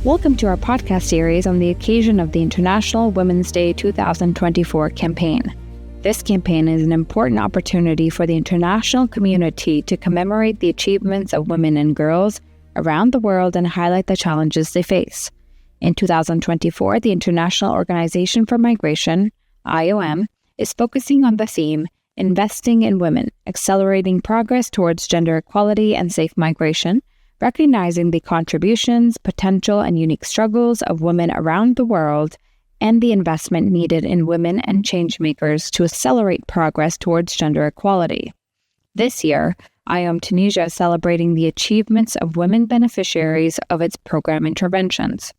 Welcome to our podcast series on the occasion of the International Women's Day 2024 campaign. This campaign is an important opportunity for the international community to commemorate the achievements of women and girls around the world and highlight the challenges they face. In 2024, the International Organization for Migration, IOM, is focusing on the theme, Investing in Women, Accelerating Progress Towards Gender Equality and Safe Migration, recognizing the contributions, potential, and unique struggles of women around the world and the investment needed in women and changemakers to accelerate progress towards gender equality. This year, IOM Tunisia is celebrating the achievements of women beneficiaries of its program interventions.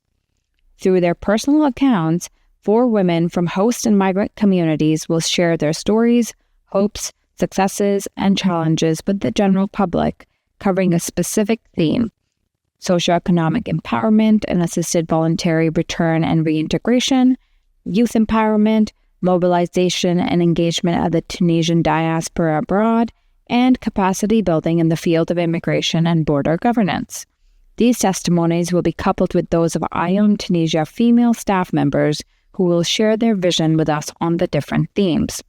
Through their personal accounts, 4 women from host and migrant communities will share their stories, hopes, successes, and challenges with the general public, covering a specific theme: socio-economic empowerment and assisted voluntary return and reintegration, youth empowerment, mobilization and engagement of the Tunisian diaspora abroad, and capacity building in the field of immigration and border governance. These testimonies will be coupled with those of IOM Tunisia female staff members who will share their vision with us on the different themes.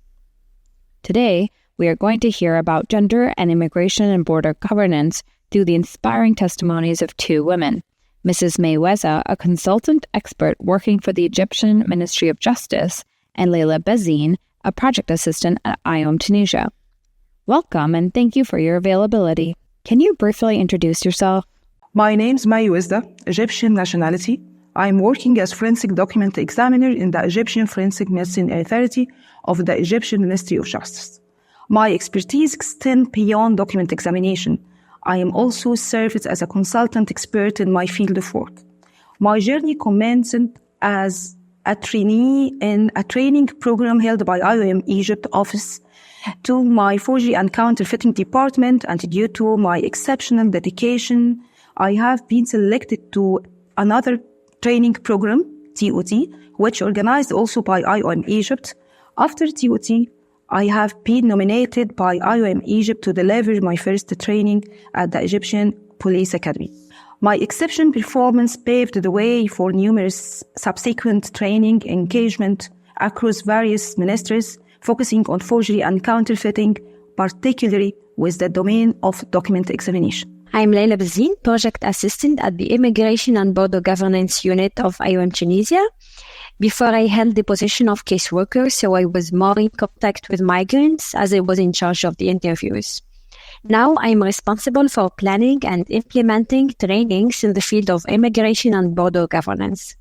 Today, we are going to hear about gender and immigration and border governance through the inspiring testimonies of 2 women, Mrs. May Weza, a consultant expert working for the Egyptian Ministry of Justice, and Leila Bazine, a project assistant at IOM Tunisia. Welcome and thank you for your availability. Can you briefly introduce yourself? My name is May Weza, Egyptian nationality. I'm working as forensic document examiner in the Egyptian Forensic Medicine Authority of the Egyptian Ministry of Justice. My expertise extends beyond document examination. I am also served as a consultant expert in my field of work. My journey commenced as a trainee in a training program held by IOM Egypt office to my forgery and counterfeiting department, and due to my exceptional dedication, I have been selected to another training program, TOT, which organized also by IOM Egypt. After TOT, I have been nominated by IOM Egypt to deliver my first training at the Egyptian Police Academy. My exceptional performance paved the way for numerous subsequent training engagement across various ministries, focusing on forgery and counterfeiting, particularly with the domain of document examination. I'm Leila Bazine, project assistant at the Immigration and Border Governance Unit of IOM Tunisia. Before, I held the position of caseworker, so I was more in contact with migrants as I was in charge of the interviews. Now I'm responsible for planning and implementing trainings in the field of immigration and border governance.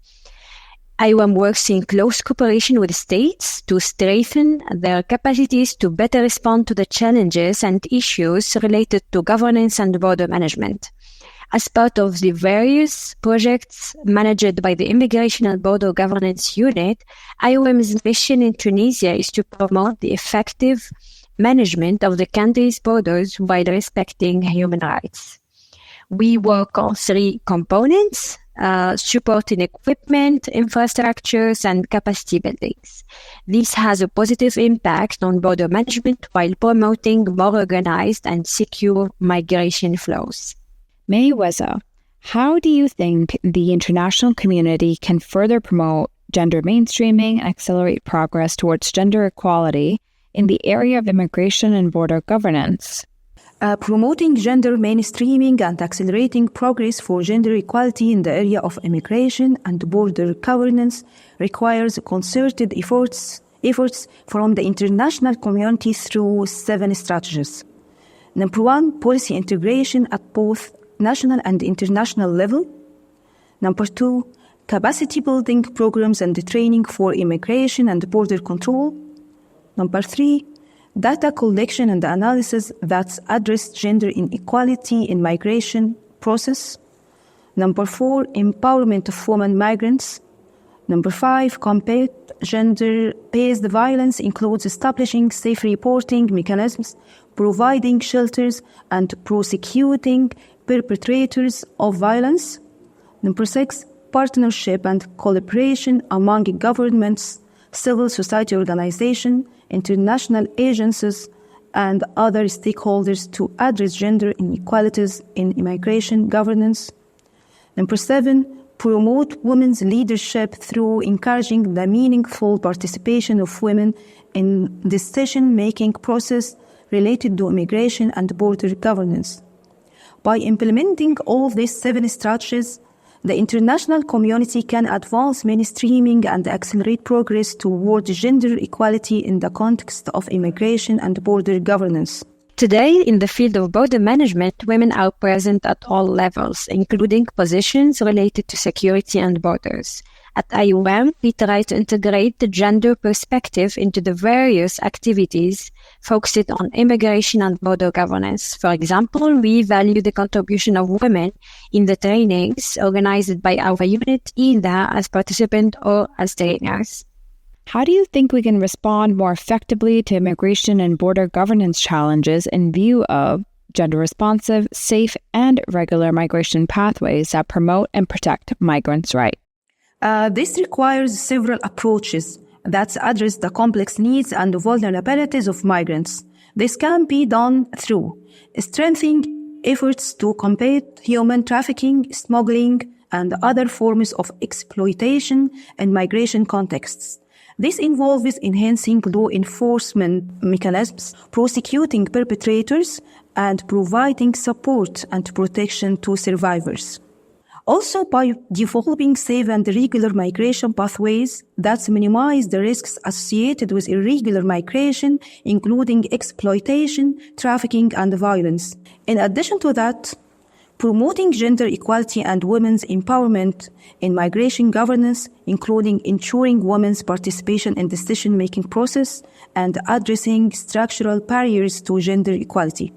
IOM works in close cooperation with states to strengthen their capacities to better respond to the challenges and issues related to governance and border management. As part of the various projects managed by the Immigration and Border Governance Unit, IOM's mission in Tunisia is to promote the effective management of the country's borders while respecting human rights. We work on 3 components: supporting equipment, infrastructures, and capacity buildings. This has a positive impact on border management while promoting more organized and secure migration flows. May Weza, how do you think the international community can further promote gender mainstreaming and accelerate progress towards gender equality in the area of immigration and border governance? Promoting gender mainstreaming and accelerating progress for gender equality in the area of immigration and border governance requires concerted efforts from the international community through 7 strategies. Number 1, policy integration at both national and international level. Number 2, capacity building programs and training for immigration and border control. Number 3, data collection and analysis that address gender inequality in migration process. Number 4, empowerment of women migrants. Number 5, combat gender-based violence includes establishing safe reporting mechanisms, providing shelters, and prosecuting perpetrators of violence. Number 6, partnership and collaboration among governments, civil society organizations, international agencies, and other stakeholders to address gender inequalities in immigration governance. Number 7, promote women's leadership through encouraging the meaningful participation of women in decision-making process related to immigration and border governance. By implementing all these 7 strategies, the international community can advance mainstreaming and accelerate progress toward gender equality in the context of immigration and border governance. Today, in the field of border management, women are present at all levels, including positions related to security and borders. At IOM, we try to integrate the gender perspective into the various activities focused on immigration and border governance. For example, we value the contribution of women in the trainings organized by our unit, either as participants or as trainers. How do you think we can respond more effectively to immigration and border governance challenges in view of gender-responsive, safe, and regular migration pathways that promote and protect migrants' rights? This requires several approaches that address the complex needs and vulnerabilities of migrants. This can be done through strengthening efforts to combat human trafficking, smuggling, and other forms of exploitation in migration contexts. This involves enhancing law enforcement mechanisms, prosecuting perpetrators, and providing support and protection to survivors. Also, by developing safe and regular migration pathways that minimize the risks associated with irregular migration, including exploitation, trafficking, and violence. In addition to that, promoting gender equality and women's empowerment in migration governance, including ensuring women's participation in the decision-making process and addressing structural barriers to gender equality.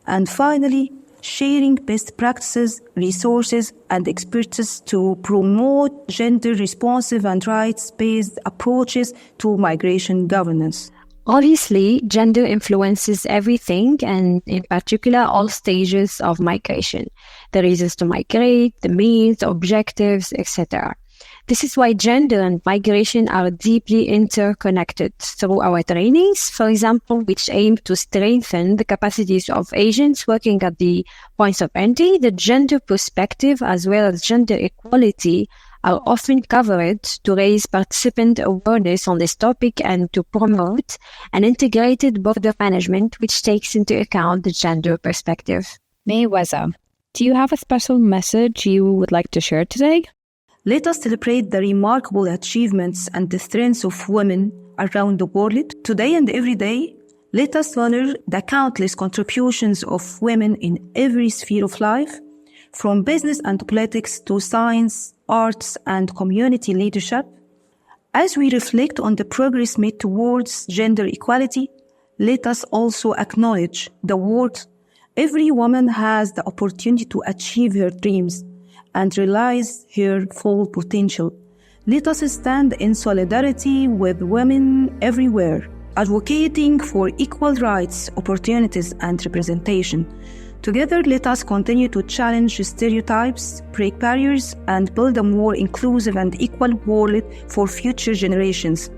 And finally, sharing best practices, resources, and expertise to promote gender-responsive and rights-based approaches to migration governance. Obviously, gender influences everything, and in particular, all stages of migration. The reasons to migrate, the means, objectives, etc. This is why gender and migration are deeply interconnected. Through our trainings, for example, which aim to strengthen the capacities of agents working at the points of entry, the gender perspective as well as gender equality are often covered to raise participant awareness on this topic and to promote an integrated border management which takes into account the gender perspective. Mayweather, do you have a special message you would like to share today? Let us celebrate the remarkable achievements and the strengths of women around the world. Today and every day, let us honor the countless contributions of women in every sphere of life, from business and politics to science, arts, and community leadership. As we reflect on the progress made towards gender equality, let us also acknowledge the work every woman has the opportunity to achieve her dreams and realize her full potential. Let us stand in solidarity with women everywhere, advocating for equal rights, opportunities, and representation. Together, let us continue to challenge stereotypes, break barriers, and build a more inclusive and equal world for future generations.